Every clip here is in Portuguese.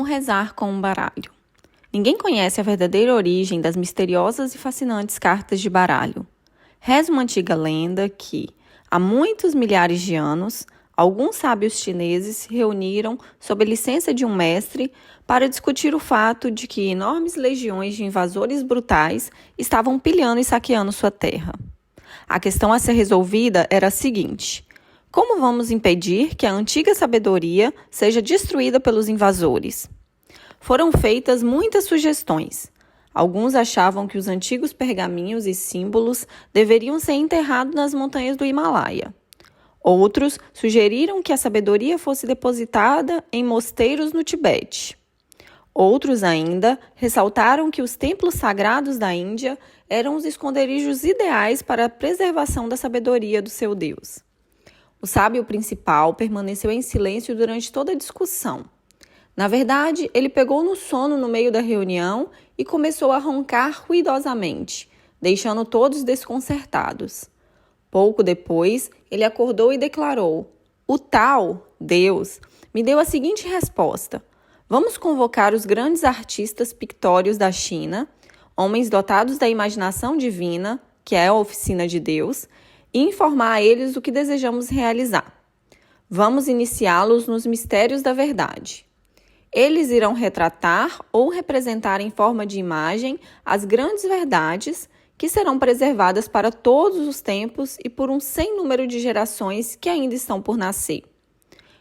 rezar com um baralho. Ninguém conhece a verdadeira origem das misteriosas e fascinantes cartas de baralho. Reza uma antiga lenda que, há muitos milhares de anos, alguns sábios chineses se reuniram sob a licença de um mestre para discutir o fato de que enormes legiões de invasores brutais estavam pilhando e saqueando sua terra. A questão a ser resolvida era a seguinte: como vamos impedir que a antiga sabedoria seja destruída pelos invasores? Foram feitas muitas sugestões. Alguns achavam que os antigos pergaminhos e símbolos deveriam ser enterrados nas montanhas do Himalaia. Outros sugeriram que a sabedoria fosse depositada em mosteiros no Tibete. Outros ainda ressaltaram que os templos sagrados da Índia eram os esconderijos ideais para a preservação da sabedoria do seu Deus. O sábio principal permaneceu em silêncio durante toda a discussão. Na verdade, ele pegou no sono no meio da reunião e começou a roncar ruidosamente, deixando todos desconcertados. Pouco depois, ele acordou e declarou: "O tal, Deus, me deu a seguinte resposta: vamos convocar os grandes artistas pictórios da China, homens dotados da imaginação divina, que é a oficina de Deus, e informar a eles o que desejamos realizar. Vamos iniciá-los nos mistérios da verdade. Eles irão retratar ou representar em forma de imagem as grandes verdades que serão preservadas para todos os tempos e por um sem número de gerações que ainda estão por nascer.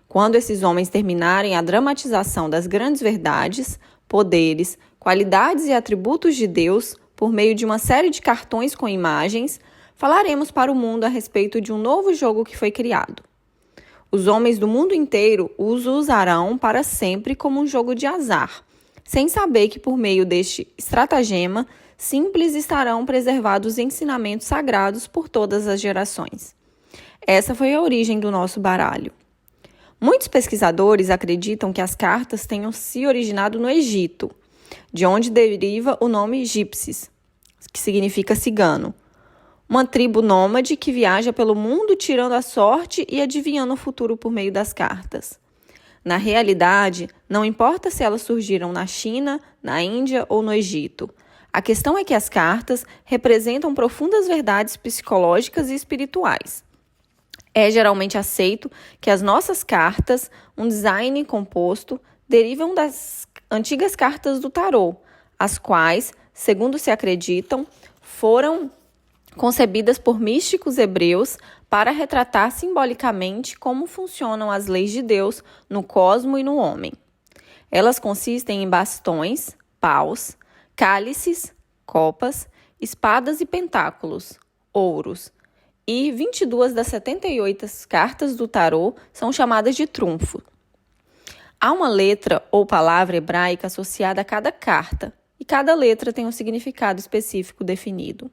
Quando esses homens terminarem a dramatização das grandes verdades, poderes, qualidades e atributos de Deus, por meio de uma série de cartões com imagens, falaremos para o mundo a respeito de um novo jogo que foi criado. Os homens do mundo inteiro os usarão para sempre como um jogo de azar, sem saber que por meio deste estratagema simples estarão preservados os ensinamentos sagrados por todas as gerações. Essa foi a origem do nosso baralho. Muitos pesquisadores acreditam que as cartas tenham se originado no Egito, de onde deriva o nome Gypsies, que significa cigano. Uma tribo nômade que viaja pelo mundo tirando a sorte e adivinhando o futuro por meio das cartas. Na realidade, não importa se elas surgiram na China, na Índia ou no Egito. A questão é que as cartas representam profundas verdades psicológicas e espirituais. É geralmente aceito que as nossas cartas, um design composto, derivam das antigas cartas do tarô, as quais, segundo se acreditam, foram concebidas por místicos hebreus para retratar simbolicamente como funcionam as leis de Deus no cosmo e no homem. Elas consistem em bastões, paus, cálices, copas, espadas e pentáculos, ouros, e 22 das 78 cartas do tarô são chamadas de trunfo. Há uma letra ou palavra hebraica associada a cada carta, e cada letra tem um significado específico definido.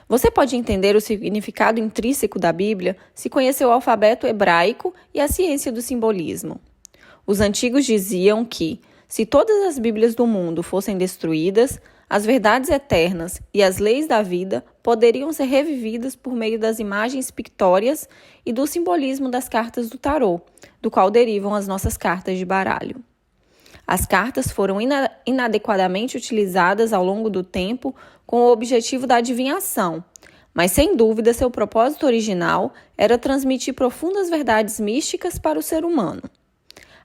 Você pode entender o significado intrínseco da Bíblia se conhecer o alfabeto hebraico e a ciência do simbolismo. Os antigos diziam que, se todas as Bíblias do mundo fossem destruídas, as verdades eternas e as leis da vida poderiam ser revividas por meio das imagens pictórias e do simbolismo das cartas do tarô, do qual derivam as nossas cartas de baralho. As cartas foram inadequadamente utilizadas ao longo do tempo com o objetivo da adivinhação, mas sem dúvida seu propósito original era transmitir profundas verdades místicas para o ser humano.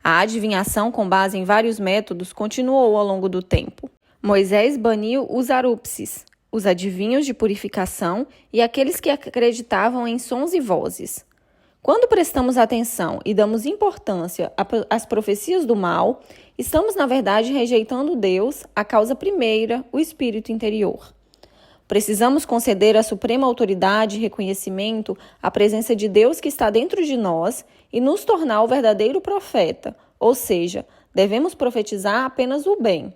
A adivinhação com base em vários métodos continuou ao longo do tempo. Moisés baniu os arupsis, os adivinhos de purificação e aqueles que acreditavam em sons e vozes. Quando prestamos atenção e damos importância às profecias do mal, estamos, na verdade, rejeitando Deus, a causa primeira, o espírito interior. Precisamos conceder a suprema autoridade e reconhecimento à presença de Deus que está dentro de nós e nos tornar o verdadeiro profeta, ou seja, devemos profetizar apenas o bem.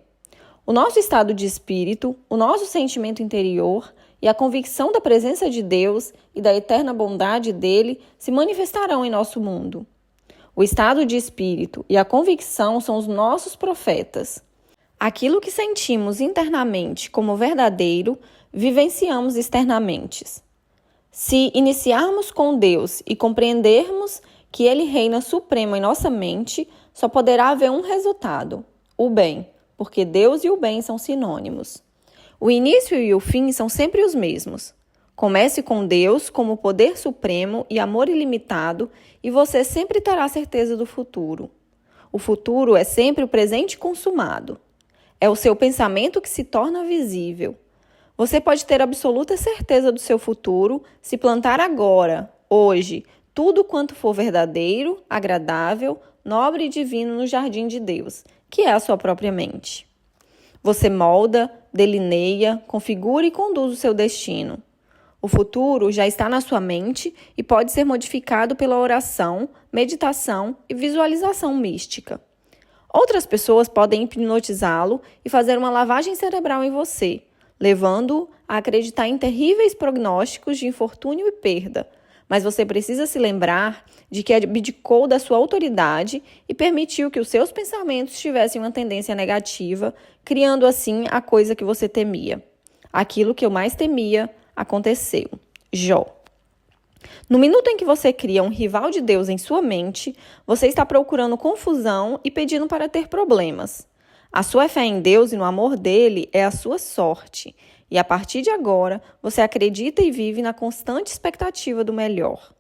O nosso estado de espírito, o nosso sentimento interior e a convicção da presença de Deus e da eterna bondade dele se manifestarão em nosso mundo. O estado de espírito e a convicção são os nossos profetas. Aquilo que sentimos internamente como verdadeiro, vivenciamos externamente. Se iniciarmos com Deus e compreendermos que Ele reina supremo em nossa mente, só poderá haver um resultado: o bem, porque Deus e o bem são sinônimos. O início e o fim são sempre os mesmos. Comece com Deus como poder supremo e amor ilimitado e você sempre terá certeza do futuro. O futuro é sempre o presente consumado. É o seu pensamento que se torna visível. Você pode ter absoluta certeza do seu futuro se plantar agora, hoje, tudo quanto for verdadeiro, agradável, nobre e divino no jardim de Deus, que é a sua própria mente. Você molda, delineia, configura e conduz o seu destino. O futuro já está na sua mente e pode ser modificado pela oração, meditação e visualização mística. Outras pessoas podem hipnotizá-lo e fazer uma lavagem cerebral em você, levando-o a acreditar em terríveis prognósticos de infortúnio e perda. Mas você precisa se lembrar de que abdicou da sua autoridade e permitiu que os seus pensamentos tivessem uma tendência negativa, criando assim a coisa que você temia. Aquilo que eu mais temia aconteceu. Jó. No minuto em que você cria um rival de Deus em sua mente, você está procurando confusão e pedindo para ter problemas. A sua fé em Deus e no amor dele é a sua sorte. E a partir de agora, você acredita e vive na constante expectativa do melhor.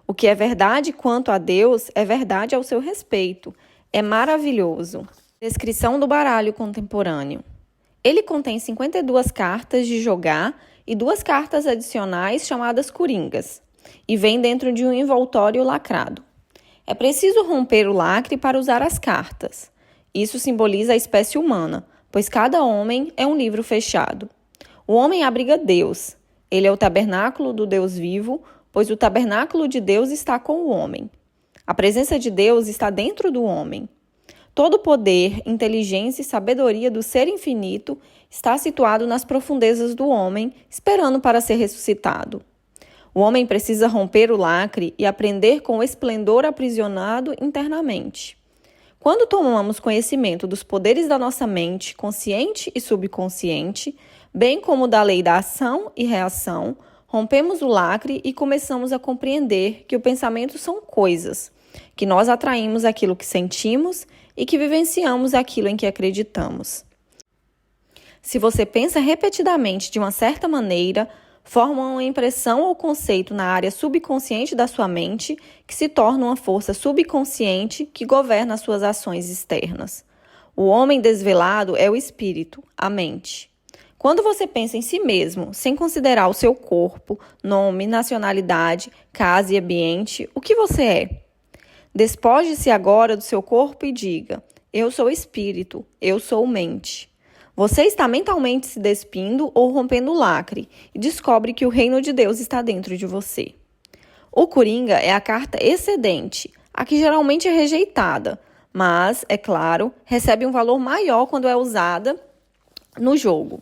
O que é verdade quanto a Deus é verdade ao seu respeito. É maravilhoso. Descrição do baralho contemporâneo. Ele contém 52 cartas de jogar e 2 cartas adicionais chamadas coringas, e vem dentro de um envoltório lacrado. É preciso romper o lacre para usar as cartas. Isso simboliza a espécie humana, pois cada homem é um livro fechado. O homem abriga Deus. Ele é o tabernáculo do Deus vivo, pois o tabernáculo de Deus está com o homem. A presença de Deus está dentro do homem. Todo o poder, inteligência e sabedoria do ser infinito está situado nas profundezas do homem, esperando para ser ressuscitado. O homem precisa romper o lacre e aprender com o esplendor aprisionado internamente. Quando tomamos conhecimento dos poderes da nossa mente, consciente e subconsciente, bem como da lei da ação e reação, rompemos o lacre e começamos a compreender que o pensamento são coisas, que nós atraímos aquilo que sentimos e que vivenciamos aquilo em que acreditamos. Se você pensa repetidamente de uma certa maneira, forma uma impressão ou conceito na área subconsciente da sua mente, que se torna uma força subconsciente que governa as suas ações externas. O homem desvelado é o espírito, a mente. Quando você pensa em si mesmo, sem considerar o seu corpo, nome, nacionalidade, casa e ambiente, o que você é? Despoje-se agora do seu corpo e diga: eu sou espírito, eu sou mente. Você está mentalmente se despindo ou rompendo o lacre e descobre que o reino de Deus está dentro de você. O Coringa é a carta excedente, a que geralmente é rejeitada, mas, é claro, recebe um valor maior quando é usada no jogo.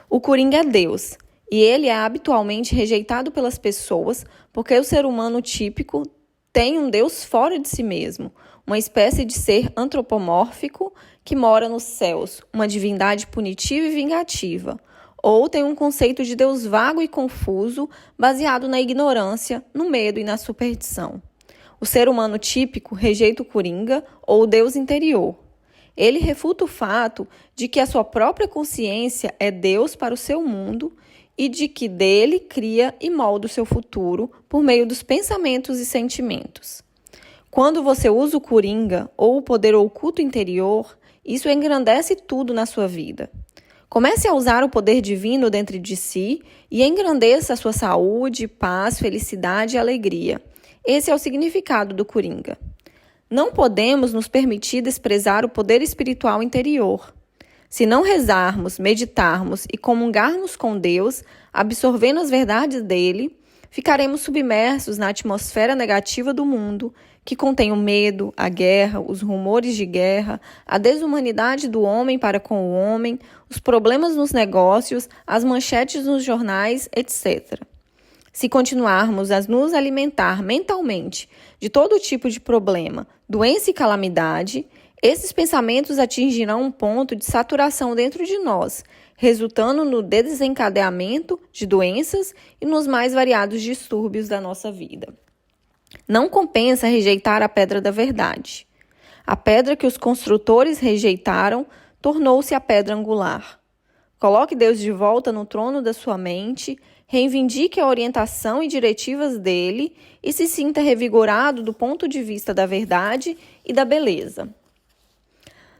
O Coringa é Deus, e ele é habitualmente rejeitado pelas pessoas porque o ser humano típico tem um Deus fora de si mesmo, uma espécie de ser antropomórfico que mora nos céus, uma divindade punitiva e vingativa, ou tem um conceito de Deus vago e confuso, baseado na ignorância, no medo e na superstição. O ser humano típico rejeita o Coringa ou o Deus interior. Ele refuta o fato de que a sua própria consciência é Deus para o seu mundo e de que dele cria e molda o seu futuro por meio dos pensamentos e sentimentos. Quando você usa o Coringa ou o poder oculto interior, isso engrandece tudo na sua vida. Comece a usar o poder divino dentro de si e engrandeça a sua saúde, paz, felicidade e alegria. Esse é o significado do Coringa. Não podemos nos permitir desprezar o poder espiritual interior. Se não rezarmos, meditarmos e comungarmos com Deus, absorvendo as verdades dele, ficaremos submersos na atmosfera negativa do mundo, que contém o medo, a guerra, os rumores de guerra, a desumanidade do homem para com o homem, os problemas nos negócios, as manchetes nos jornais, etc. Se continuarmos a nos alimentar mentalmente de todo tipo de problema, doença e calamidade, esses pensamentos atingirão um ponto de saturação dentro de nós, resultando no desencadeamento de doenças e nos mais variados distúrbios da nossa vida. Não compensa rejeitar a pedra da verdade. A pedra que os construtores rejeitaram tornou-se a pedra angular. Coloque Deus de volta no trono da sua mente, reivindique a orientação e diretivas dele e se sinta revigorado do ponto de vista da verdade e da beleza.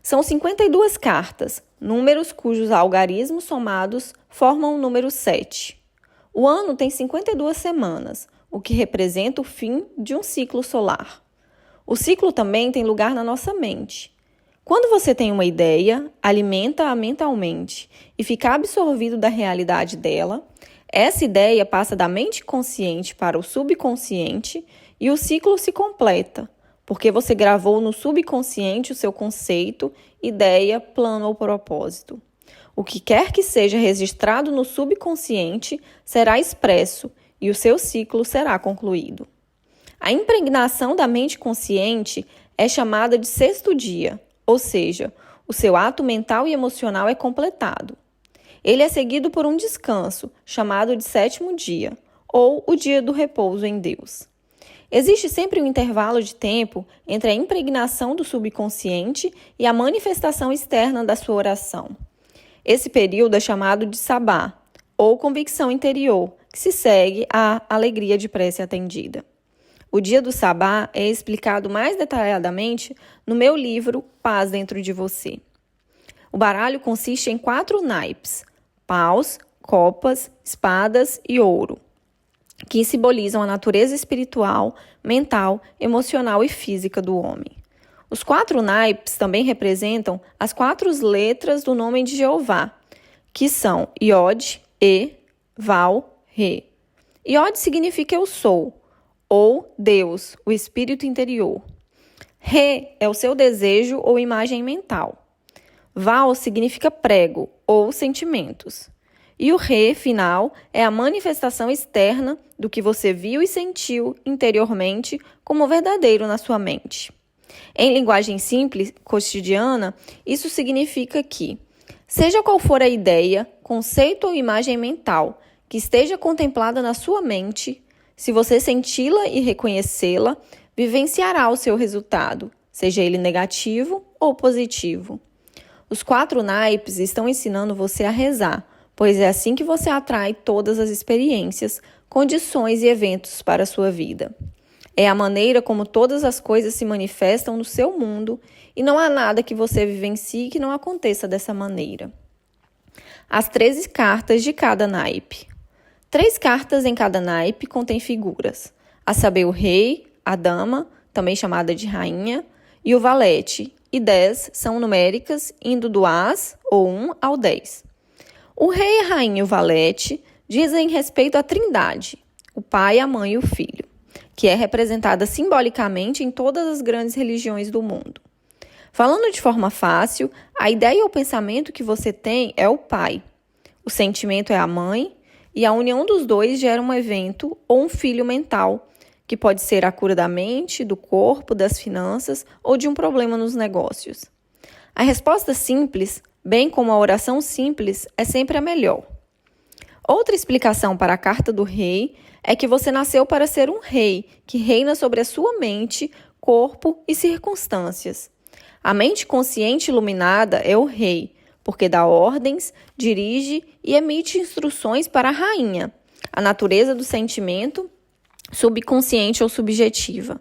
São 52 cartas, números cujos algarismos somados formam o número 7. O ano tem 52 semanas, o que representa o fim de um ciclo solar. O ciclo também tem lugar na nossa mente. Quando você tem uma ideia, alimenta-a mentalmente e fica absorvido da realidade dela, essa ideia passa da mente consciente para o subconsciente e o ciclo se completa, porque você gravou no subconsciente o seu conceito, ideia, plano ou propósito. O que quer que seja registrado no subconsciente será expresso e o seu ciclo será concluído. A impregnação da mente consciente é chamada de sexto dia, ou seja, o seu ato mental e emocional é completado. Ele é seguido por um descanso, chamado de sétimo dia, ou o dia do repouso em Deus. Existe sempre um intervalo de tempo entre a impregnação do subconsciente e a manifestação externa da sua oração. Esse período é chamado de sabá, ou convicção interior, que se segue à alegria de prece atendida. O dia do sabá é explicado mais detalhadamente no meu livro Paz Dentro de Você. O baralho consiste em 4 naipes: paus, copas, espadas e ouro, que simbolizam a natureza espiritual, mental, emocional e física do homem. Os 4 naipes também representam as 4 letras do nome de Jeová, que são Iod, E, Val, Re. Iod significa eu sou, ou Deus, o espírito interior. Re é o seu desejo ou imagem mental. Val significa prego ou sentimentos. E o Re final é a manifestação externa do que você viu e sentiu interiormente como verdadeiro na sua mente. Em linguagem simples, cotidiana, isso significa que, seja qual for a ideia, conceito ou imagem mental que esteja contemplada na sua mente, se você senti-la e reconhecê-la, vivenciará o seu resultado, seja ele negativo ou positivo. Os 4 naipes estão ensinando você a rezar, pois é assim que você atrai todas as experiências, condições e eventos para a sua vida. É a maneira como todas as coisas se manifestam no seu mundo e não há nada que você vivencie que não aconteça dessa maneira. As 13 cartas de cada naipe. 3 cartas em cada naipe contêm figuras, a saber o rei, a dama, também chamada de rainha, e o valete, e 10 são numéricas, indo do as, ou 1, ao 10. O rei, a rainha e o valete dizem respeito à trindade, o pai, a mãe e o filho, que é representada simbolicamente em todas as grandes religiões do mundo. Falando de forma fácil, a ideia ou pensamento que você tem é o pai, o sentimento é a mãe, e a união dos dois gera um evento ou um filho mental, que pode ser a cura da mente, do corpo, das finanças ou de um problema nos negócios. A resposta simples, bem como a oração simples, é sempre a melhor. Outra explicação para a carta do rei é que você nasceu para ser um rei que reina sobre a sua mente, corpo e circunstâncias. A mente consciente iluminada é o rei, porque dá ordens, dirige e emite instruções para a rainha, a natureza do sentimento, subconsciente ou subjetiva.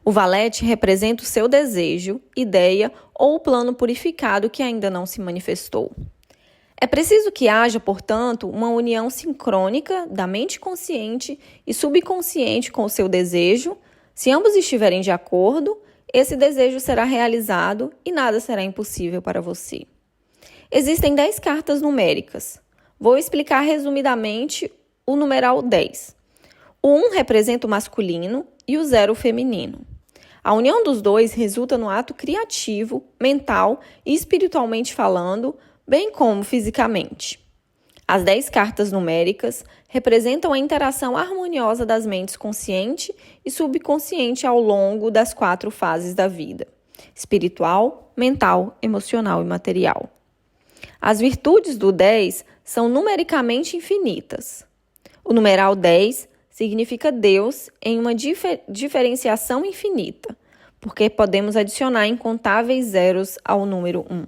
O valete representa o seu desejo, ideia ou plano purificado que ainda não se manifestou. É preciso que haja, portanto, uma união sincrônica da mente consciente e subconsciente com o seu desejo. Se ambos estiverem de acordo, esse desejo será realizado e nada será impossível para você. Existem 10 cartas numéricas. Vou explicar resumidamente o numeral 10. O 1 representa o masculino e o 0 o feminino. A união dos dois resulta no ato criativo, mental e espiritualmente falando, bem como fisicamente. As 10 cartas numéricas representam a interação harmoniosa das mentes consciente e subconsciente ao longo das 4 fases da vida: espiritual, mental, emocional e material. As virtudes do 10 são numericamente infinitas. O numeral 10 significa Deus em uma diferenciação infinita, porque podemos adicionar incontáveis zeros ao número 1.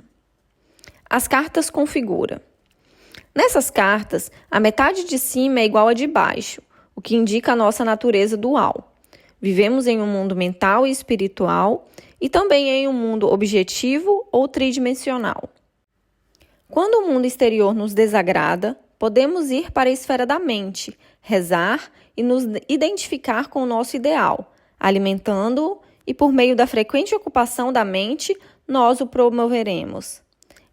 As cartas configura. Nessas cartas, a metade de cima é igual à de baixo, o que indica a nossa natureza dual. Vivemos em um mundo mental e espiritual e também em um mundo objetivo ou tridimensional. Quando o mundo exterior nos desagrada, podemos ir para a esfera da mente, rezar e nos identificar com o nosso ideal, alimentando-o e, por meio da frequente ocupação da mente, nós o promoveremos.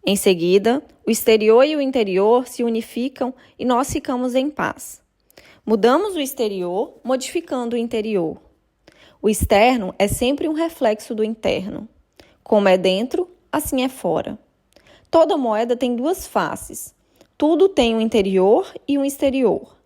Em seguida, o exterior e o interior se unificam e nós ficamos em paz. Mudamos o exterior, modificando o interior. O externo é sempre um reflexo do interno. Como é dentro, assim é fora. Toda moeda tem duas faces. Tudo tem um interior e um exterior.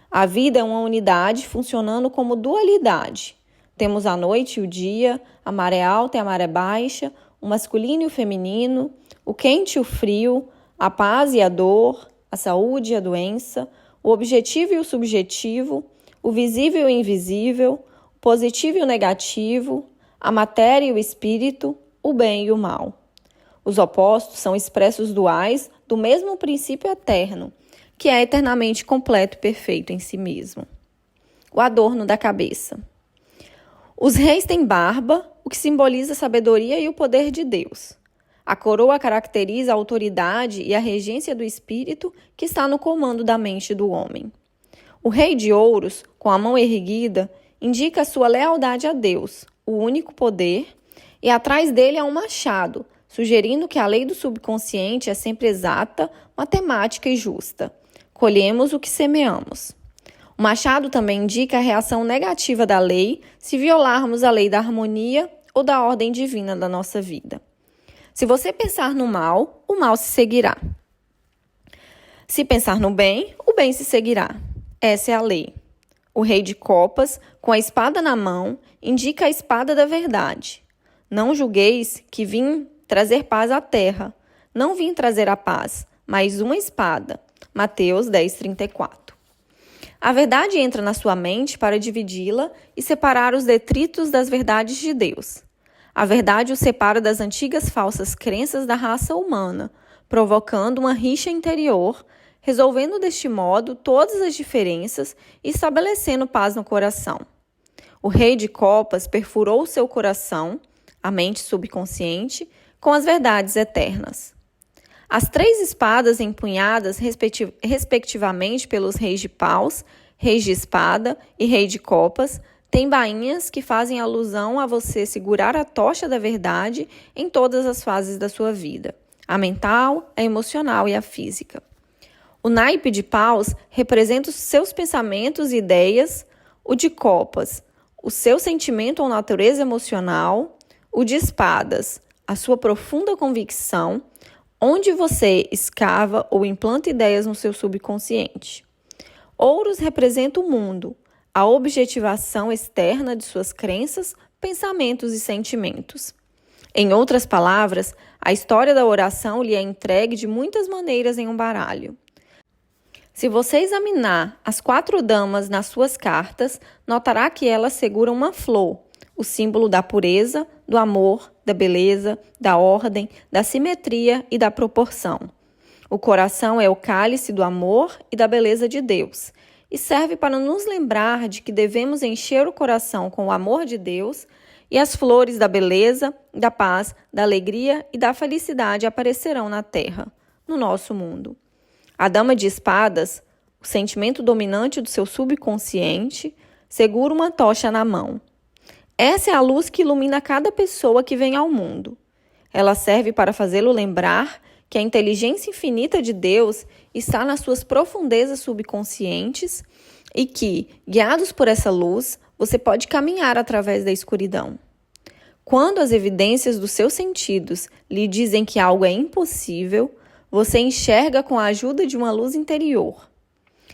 A vida é uma unidade funcionando como dualidade. Temos a noite e o dia, a maré alta e a maré baixa, o masculino e o feminino, o quente e o frio, a paz e a dor, a saúde e a doença, o objetivo e o subjetivo, o visível e o invisível, o positivo e o negativo, a matéria e o espírito, o bem e o mal. Os opostos são expressos duais do mesmo princípio eterno, que é eternamente completo e perfeito em si mesmo. O adorno da cabeça. Os reis têm barba, o que simboliza a sabedoria e o poder de Deus. A coroa caracteriza a autoridade e a regência do espírito que está no comando da mente do homem. O rei de ouros, com a mão erguida, indica a sua lealdade a Deus, o único poder, e atrás dele há um machado, sugerindo que a lei do subconsciente é sempre exata, matemática e justa. Colhemos o que semeamos. O machado também indica a reação negativa da lei se violarmos a lei da harmonia ou da ordem divina da nossa vida. Se você pensar no mal, o mal se seguirá. Se pensar no bem, o bem se seguirá. Essa é a lei. O rei de copas, com a espada na mão, indica a espada da verdade. Não julgueis que vim trazer paz à terra. Não vim trazer a paz, mas uma espada. Mateus 10:34. A verdade entra na sua mente para dividi-la e separar os detritos das verdades de Deus. A verdade o separa das antigas falsas crenças da raça humana, provocando uma rixa interior, resolvendo deste modo todas as diferenças e estabelecendo paz no coração. O rei de copas perfurou o seu coração, a mente subconsciente, com as verdades eternas. As 3 espadas empunhadas respectivamente pelos reis de paus, reis de espada e rei de copas têm bainhas que fazem alusão a você segurar a tocha da verdade em todas as fases da sua vida, a mental, a emocional e a física. O naipe de paus representa os seus pensamentos e ideias, o de copas, o seu sentimento ou natureza emocional, o de espadas, a sua profunda convicção, onde você escava ou implanta ideias no seu subconsciente. Ouros representa o mundo, a objetivação externa de suas crenças, pensamentos e sentimentos. Em outras palavras, a história da oração lhe é entregue de muitas maneiras em um baralho. Se você examinar as 4 damas nas suas cartas, notará que elas seguram uma flor, o símbolo da pureza, do amor, da beleza, da ordem, da simetria e da proporção. O coração é o cálice do amor e da beleza de Deus, e serve para nos lembrar de que devemos encher o coração com o amor de Deus, e as flores da beleza, da paz, da alegria e da felicidade aparecerão na terra, no nosso mundo. A dama de espadas, o sentimento dominante do seu subconsciente, segura uma tocha na mão. Essa é a luz que ilumina cada pessoa que vem ao mundo. Ela serve para fazê-lo lembrar que a inteligência infinita de Deus está nas suas profundezas subconscientes e que, guiados por essa luz, você pode caminhar através da escuridão. Quando as evidências dos seus sentidos lhe dizem que algo é impossível, você enxerga com a ajuda de uma luz interior.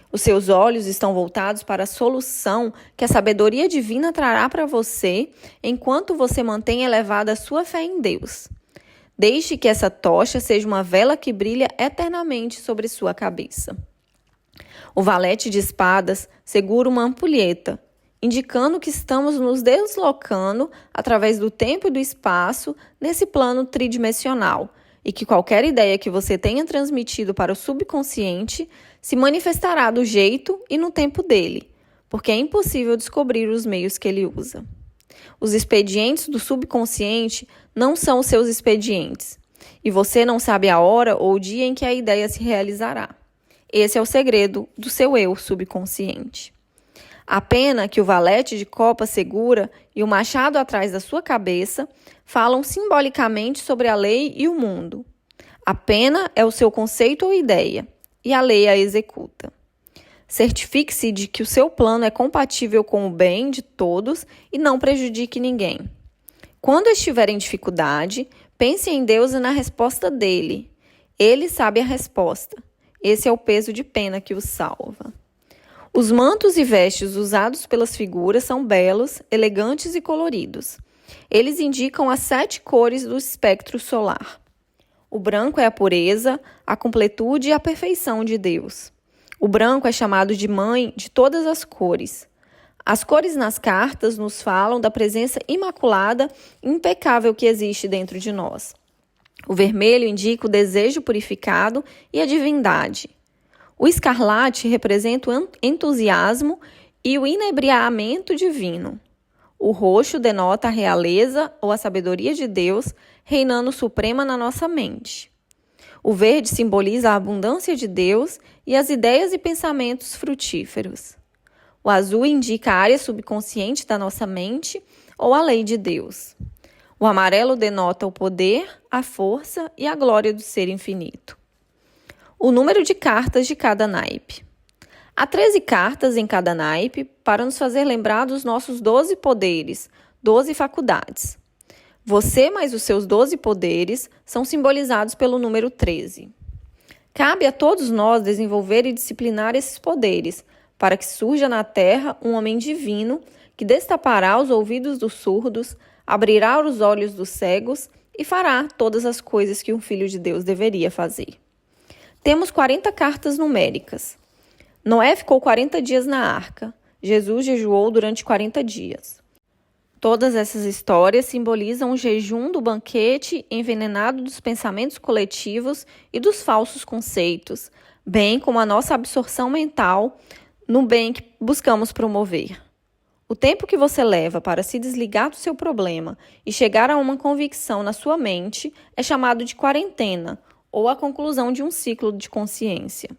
Os seus olhos estão voltados para a solução que a sabedoria divina trará para você enquanto você mantém elevada a sua fé em Deus. Deixe que essa tocha seja uma vela que brilha eternamente sobre sua cabeça. O valete de espadas segura uma ampulheta indicando que estamos nos deslocando através do tempo e do espaço nesse plano tridimensional e que qualquer ideia que você tenha transmitido para o subconsciente se manifestará do jeito e no tempo dele, porque é impossível descobrir os meios que ele usa. Os expedientes do subconsciente não são os seus expedientes, e você não sabe a hora ou o dia em que a ideia se realizará. Esse é o segredo do seu eu subconsciente. A pena que o valete de copa segura e o machado atrás da sua cabeça falam simbolicamente sobre a lei e o mundo. A pena é o seu conceito ou ideia, e a lei a executa. Certifique-se de que o seu plano é compatível com o bem de todos e não prejudique ninguém. Quando estiver em dificuldade, pense em Deus e na resposta dele. Ele sabe a resposta. Esse é o peso de pena que o salva. Os mantos e vestes usados pelas figuras são belos, elegantes e coloridos. Eles indicam as 7 cores do espectro solar. O branco é a pureza, a completude e a perfeição de Deus. O branco é chamado de mãe de todas as cores. As cores nas cartas nos falam da presença imaculada e impecável que existe dentro de nós. O vermelho indica o desejo purificado e a divindade. O escarlate representa o entusiasmo e o inebriamento divino. O roxo denota a realeza ou a sabedoria de Deus reinando suprema na nossa mente. O verde simboliza a abundância de Deus e as ideias e pensamentos frutíferos. O azul indica a área subconsciente da nossa mente ou a lei de Deus. O amarelo denota o poder, a força e a glória do ser infinito. O número de cartas de cada naipe. Há 13 cartas em cada naipe para nos fazer lembrar dos nossos 12 poderes, 12 faculdades. Você mais os seus 12 poderes são simbolizados pelo número 13. Cabe a todos nós desenvolver e disciplinar esses poderes, para que surja na Terra um homem divino que destapará os ouvidos dos surdos, abrirá os olhos dos cegos e fará todas as coisas que um filho de Deus deveria fazer. Temos 40 cartas numéricas. Noé ficou 40 dias na arca. Jesus jejuou durante 40 dias. Todas essas histórias simbolizam o jejum do banquete envenenado dos pensamentos coletivos e dos falsos conceitos, bem como a nossa absorção mental no bem que buscamos promover. O tempo que você leva para se desligar do seu problema e chegar a uma convicção na sua mente é chamado de quarentena, ou a conclusão de um ciclo de consciência.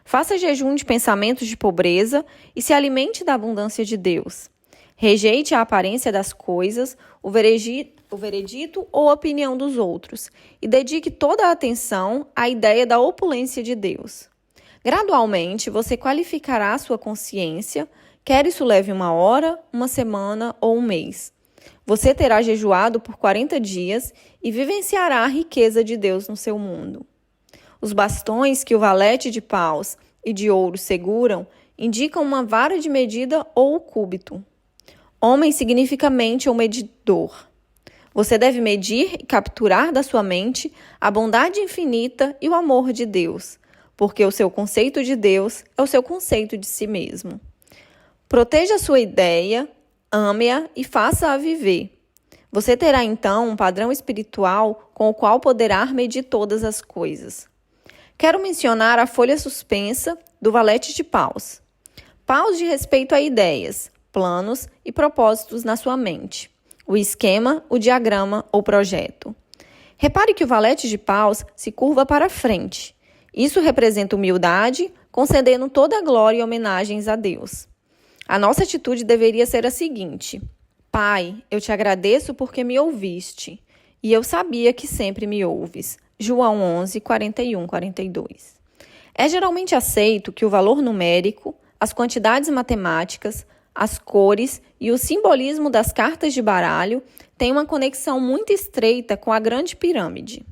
Faça jejum de pensamentos de pobreza e se alimente da abundância de Deus. Rejeite a aparência das coisas, o veredito ou a opinião dos outros e dedique toda a atenção à ideia da opulência de Deus. Gradualmente, você qualificará a sua consciência, quer isso leve 1 hora, 1 semana ou 1 mês. Você terá jejuado por 40 dias e vivenciará a riqueza de Deus no seu mundo. Os bastões que o valete de paus e de ouro seguram indicam uma vara de medida ou o cúbito. Homem significa mente ou medidor. Você deve medir e capturar da sua mente a bondade infinita e o amor de Deus, porque o seu conceito de Deus é o seu conceito de si mesmo. Proteja a sua ideia, ame-a e faça-a viver. Você terá então um padrão espiritual com o qual poderá medir todas as coisas. Quero mencionar a folha suspensa do valete de paus. Paus de respeito a ideias, planos e propósitos na sua mente. O esquema, o diagrama ou projeto. Repare que o valete de paus se curva para frente. Isso representa humildade, concedendo toda a glória e homenagens a Deus. A nossa atitude deveria ser a seguinte: Pai, eu te agradeço porque me ouviste, e eu sabia que sempre me ouves. João 11, 41, 42. É geralmente aceito que o valor numérico, as quantidades matemáticas, as cores e o simbolismo das cartas de baralho têm uma conexão muito estreita com a Grande Pirâmide.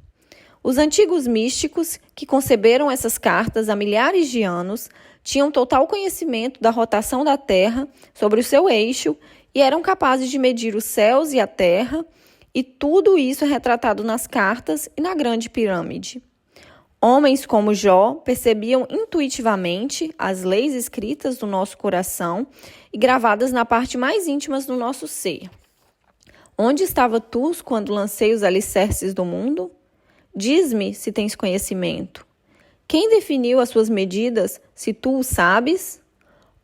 Os antigos místicos que conceberam essas cartas há milhares de anos tinham total conhecimento da rotação da Terra sobre o seu eixo e eram capazes de medir os céus e a Terra, e tudo isso é retratado nas cartas e na Grande Pirâmide. Homens como Jó percebiam intuitivamente as leis escritas do nosso coração e gravadas na parte mais íntima do nosso ser. Onde estava tu quando lancei os alicerces do mundo? Diz-me se tens conhecimento. Quem definiu as suas medidas, se tu o sabes?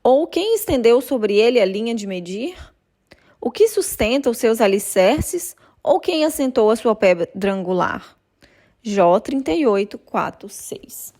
Ou quem estendeu sobre ele a linha de medir? O que sustenta os seus alicerces? Ou quem assentou a sua pedra angular? Jó 38, 4, 6.